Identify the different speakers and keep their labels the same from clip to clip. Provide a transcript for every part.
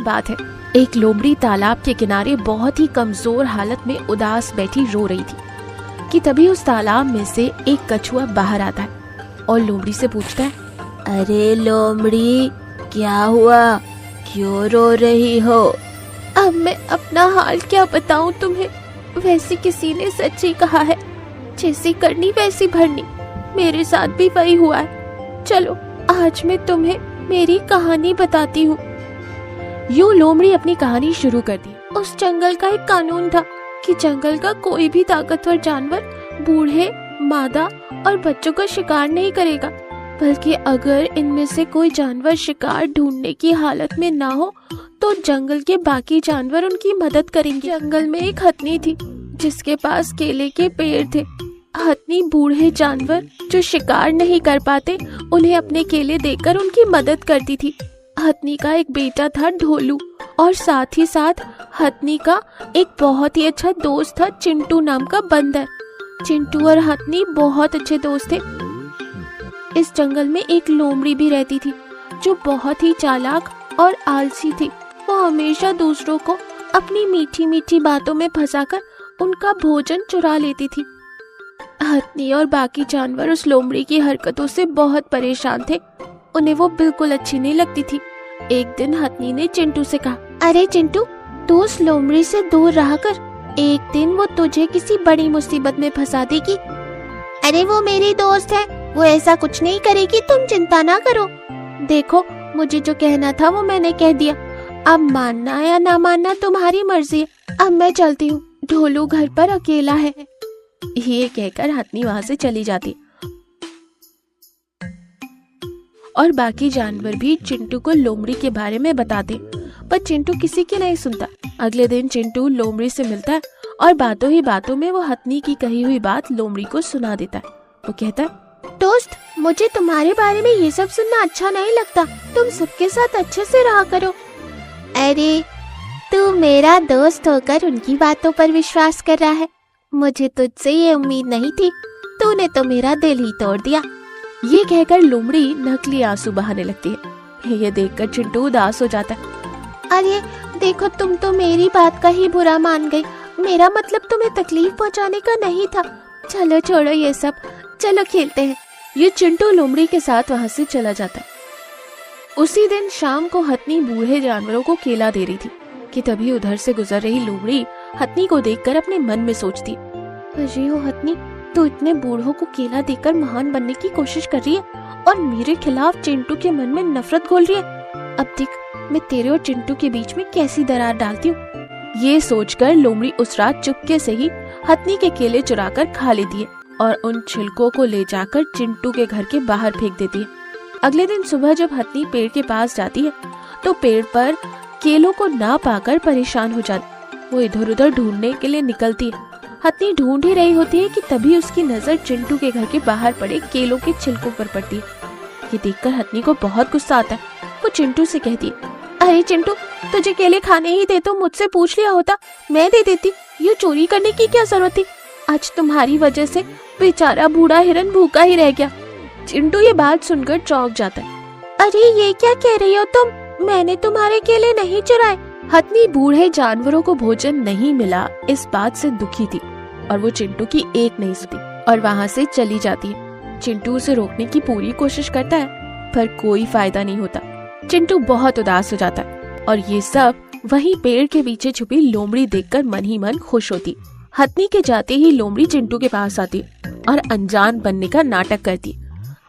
Speaker 1: बात है, एक लोमड़ी तालाब के किनारे बहुत ही कमजोर हालत में उदास बैठी रो रही थी कि तभी उस तालाब में से एक कछुआ बाहर आता है और लोमड़ी से पूछता है,
Speaker 2: अरे लोमड़ी, क्या हुआ, क्यों रो रही हो?
Speaker 1: अब मैं अपना हाल क्या बताऊं तुम्हें, वैसे किसी ने सच ही कहा है, जैसी करनी वैसी भरनी, मेरे साथ भी वही हुआ है। चलो आज मैं तुम्हें मेरी कहानी बताती हूँ। यूं लोमड़ी अपनी कहानी शुरू कर दी। उस जंगल का एक कानून था कि जंगल का कोई भी ताकतवर जानवर बूढ़े, मादा और बच्चों का शिकार नहीं करेगा, बल्कि अगर इनमें से कोई जानवर शिकार ढूंढने की हालत में ना हो तो जंगल के बाकी जानवर उनकी मदद करेंगे। जंगल में एक हथनी थी जिसके पास केले के पेड़ थे। हथनी बूढ़े जानवर जो शिकार नहीं कर पाते उन्हें अपने केले देकर उनकी मदद करती थी। हथनी का एक बेटा था ढोलू, और साथ ही साथ हथनी का एक बहुत ही अच्छा दोस्त था चिंटू नाम का बंदर। चिंटू और हथनी बहुत अच्छे दोस्त थे। इस जंगल में एक लोमड़ी भी रहती थी जो बहुत ही चालाक और आलसी थी। वो हमेशा दूसरों को अपनी मीठी मीठी बातों में फंसाकर उनका भोजन चुरा लेती थी। हथनी और बाकी जानवर उस लोमड़ी की हरकतों से बहुत परेशान थे। उन्हें वो बिल्कुल अच्छी नहीं लगती थी। एक दिन हथनी ने चिंटू से कहा, अरे चिंटू, तू उस लोमड़ी से दूर रहा कर, एक दिन वो तुझे किसी बड़ी मुसीबत में फंसा देगी।
Speaker 2: अरे वो मेरी दोस्त है, वो ऐसा कुछ नहीं करेगी, तुम चिंता ना करो।
Speaker 1: देखो, मुझे जो कहना था वो मैंने कह दिया, अब मानना या ना मानना तुम्हारी मर्जी है। अब मैं चलती हूँ, ढोलू घर पर अकेला है। ये कहकर हथनी वहाँ से चली जाती और बाकी जानवर भी चिंटू को लोमड़ी के बारे में बताते, पर चिंटू किसी की नहीं सुनता। अगले दिन चिंटू लोमड़ी से मिलता है और बातों ही बातों में वो हथनी की कही हुई बात लोमड़ी को सुना देता है। वो कहता है,
Speaker 2: दोस्त, मुझे तुम्हारे बारे में ये सब सुनना अच्छा नहीं लगता, तुम सबके साथ अच्छे से रहा करो। अरे तू मेरा दोस्त होकर उनकी बातों पर विश्वास कर रहा है, मुझे तुझसे ये उम्मीद नहीं थी, तूने तो मेरा दिल ही तोड़ दिया।
Speaker 1: ये कहकर लोमड़ी नकली आंसू बहाने लगती है। ये देखकर चिंटू उदास हो जाता है।
Speaker 2: अरे देखो, तुम तो मेरी बात का ही बुरा मान गई, मेरा मतलब तुम्हें तकलीफ पहुंचाने का नहीं था।
Speaker 1: चलो छोड़ो ये सब, चलो खेलते हैं। ये चिंटू लोमड़ी के साथ वहाँ से चला जाता है। उसी दिन शाम को हथनी बूढ़े जानवरों को केला दे रही थी कि तभी उधर से गुजर रही लोमड़ी हथनी को देखकर अपने मन में सोचती, अरे ओ हथनी, तू इतने बूढ़ों को केला देकर महान बनने की कोशिश कर रही है और मेरे खिलाफ चिंटू के मन में नफरत घोल रही है। अब देख मैं तेरे और चिंटू के बीच में कैसी दरार डालती हूँ। ये सोचकर लोमड़ी उस रात चुपके से ही हथनी के केले चुराकर खा लेती है और उन छिलकों को ले जाकर चिंटू के घर के बाहर फेंक देती है। अगले दिन सुबह जब हथनी पेड़ के पास जाती है तो पेड़ पर केलों को ना पाकर परेशान हो जाती। वो इधर उधर ढूंढने के लिए निकलती है। हथनी ढूंढ ही रही होती है कि तभी उसकी नजर चिंटू के घर के बाहर पड़े केलों के छिलकों पर पड़ती है। ये देखकर हथनी को बहुत गुस्सा आता है। वो चिंटू से कहती है, अरे चिंटू, तुझे केले खाने ही थे तो मुझसे पूछ लिया होता, मैं दे देती, ये चोरी करने की क्या जरूरत थी। आज तुम्हारी वजह से बेचारा बूढ़ा हिरन भूखा ही रह गया। चिंटू ये बात सुनकर चौंक जाता है।
Speaker 2: अरे ये क्या कह रही हो तुम, मैंने तुम्हारे केले नहीं चुराए।
Speaker 1: हथनी बूढ़े जानवरों को भोजन नहीं मिला इस बात से दुखी थी और वो चिंटू की एक नहीं सुनी और वहाँ से चली जाती है। चिंटू उसे रोकने की पूरी कोशिश करता है पर कोई फायदा नहीं होता। चिंटू बहुत उदास हो जाता है और ये सब वहीं पेड़ के पीछे छुपी लोमड़ी देखकर मन ही मन खुश होती। हथनी के जाते ही लोमड़ी चिंटू के पास आती और अनजान बनने का नाटक करती।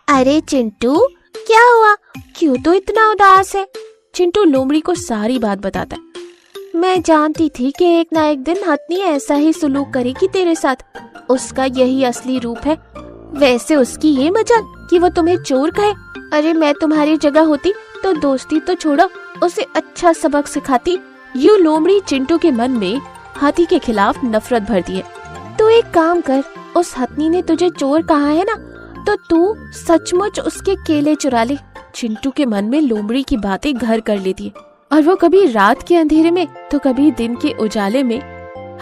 Speaker 2: अरे चिंटू, क्या हुआ, क्यों तो इतना उदास है?
Speaker 1: चिंटू लोमड़ी को सारी बात बताता है।
Speaker 2: मैं जानती थी कि एक ना एक दिन हथनी ऐसा ही सुलूक करेगी तेरे साथ, उसका यही असली रूप है। वैसे उसकी ये मजाल कि वो तुम्हें चोर कहे। अरे मैं तुम्हारी जगह होती तो दोस्ती तो छोड़ो, उसे अच्छा सबक सिखाती।
Speaker 1: यूं लोमड़ी चिंटू के मन में हाथी के खिलाफ नफरत भरती है।
Speaker 2: तो एक काम कर, उस हथनी ने तुझे चोर कहा है ना, तो तू सचमुच उसके केले चुरा ले।
Speaker 1: चिंटू के मन में लोमड़ी की बातें घर कर लेती है और वो कभी रात के अंधेरे में तो कभी दिन के उजाले में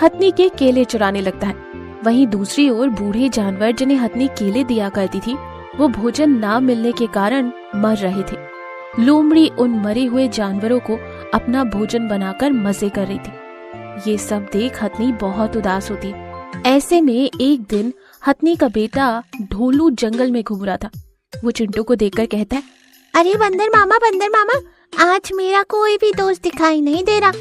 Speaker 1: हथनी के केले चुराने लगता है। वहीं दूसरी ओर बूढ़े जानवर जिन्हें हथनी केले दिया करती थी वो भोजन ना मिलने के कारण मर रहे थे। लोमड़ी उन मरे हुए जानवरों को अपना भोजन बनाकर मजे कर रही थी। ये सब देख हथनी बहुत उदास होती है। ऐसे में एक दिन हथनी का बेटा ढोलू जंगल में घूम रहा था। वो चिंटू को देखकर कहता है,
Speaker 2: अरे बंदर मामा, आज मेरा कोई भी दोस्त दिखाई नहीं दे रहा,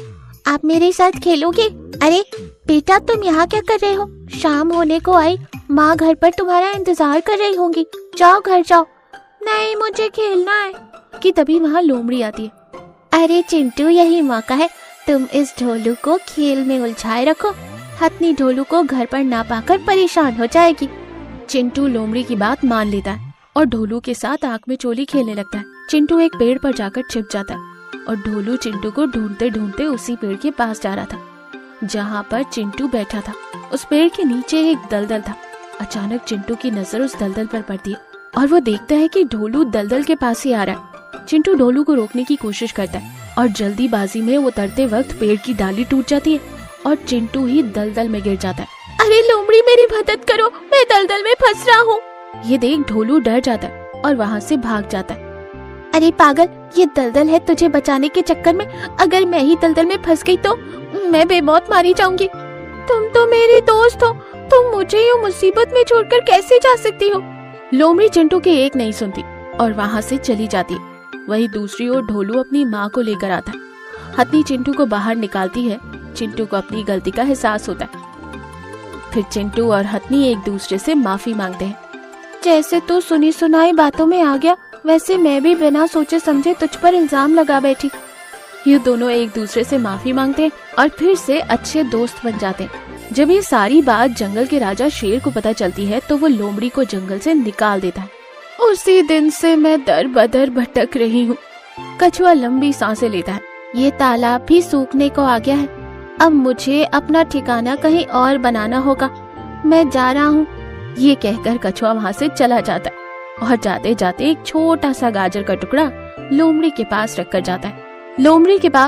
Speaker 2: आप मेरे साथ खेलोगे? अरे बेटा, तुम यहाँ क्या कर रहे हो? शाम होने को आई, माँ घर पर तुम्हारा इंतजार कर रही होंगी, जाओ घर जाओ। नहीं, मुझे खेलना है।
Speaker 1: कि तभी वहाँ लोमड़ी आती है।
Speaker 2: अरे चिंटू, यही मौका है, तुम इस ढोलू को खेल में उलझाए रखो, हथनी ढोलू को घर पर ना पाकर परेशान हो जाएगी।
Speaker 1: चिंटू लोमड़ी की बात मान लेता है और ढोलू के साथ आंख में चोली खेलने लगता है। चिंटू एक पेड़ पर जाकर छिप जाता है और ढोलू चिंटू को ढूंढते ढूंढते उसी पेड़ के पास जा रहा था जहाँ पर चिंटू बैठा था। उस पेड़ के नीचे एक दलदल था। अचानक चिंटू की नजर उस दलदल पर पड़ती है और वो देखता है कि ढोलू दलदल के पास ही आ रहा है। चिंटू ढोलू को रोकने की कोशिश करता है और जल्दीबाजी में वो उतरते वक्त पेड़ की डाली टूट जाती है और चिंटू ही दलदल में गिर जाता है।
Speaker 2: अरे लोमड़ी, मेरी मदद करो, मैं दलदल में फंस रहा हूँ।
Speaker 1: ये देख ढोलू डर जाता है और वहाँ से भाग जाता है।
Speaker 2: अरे पागल, ये दलदल है, तुझे बचाने के चक्कर में अगर मैं ही दलदल में फंस गई तो मैं बेमौत मारी जाऊंगी। तुम तो मेरे दोस्त हो, तुम मुझे यूं मुसीबत में छोड़कर कैसे जा सकती हो?
Speaker 1: लोमड़ी चिंटू की एक नहीं सुनती और वहाँ से चली जाती है। वहीं दूसरी ओर ढोलू अपनी माँ को लेकर आता है। हथनी चिंटू को बाहर निकालती है। चिंटू को अपनी गलती का एहसास होता है। फिर चिंटू और हथनी एक दूसरे से माफी मांगते हैं।
Speaker 2: जैसे तू सुनी सुनाई बातों में आ गया, वैसे मैं भी बिना सोचे समझे तुझ पर इल्जाम लगा बैठी।
Speaker 1: ये दोनों एक दूसरे से माफी मांगते हैं और फिर से अच्छे दोस्त बन जाते हैं। जब ये सारी बात जंगल के राजा शेर को पता चलती है तो वो लोमड़ी को जंगल से निकाल देता है।
Speaker 2: उसी दिन से मैं दर बदर भटक रही हूँ।
Speaker 1: कछुआ लंबी सांसें लेता है।
Speaker 2: ये तालाब भी सूखने को आ गया है, अब मुझे अपना ठिकाना कहीं और बनाना होगा। मैं जा रहा हूँ।
Speaker 1: ये कहकर कछुआ वहाँ से चला जाता है और जाते जाते एक छोटा सा गाजर का टुकड़ा लोमड़ी के पास रखकर जाता है। लोमड़ी के पास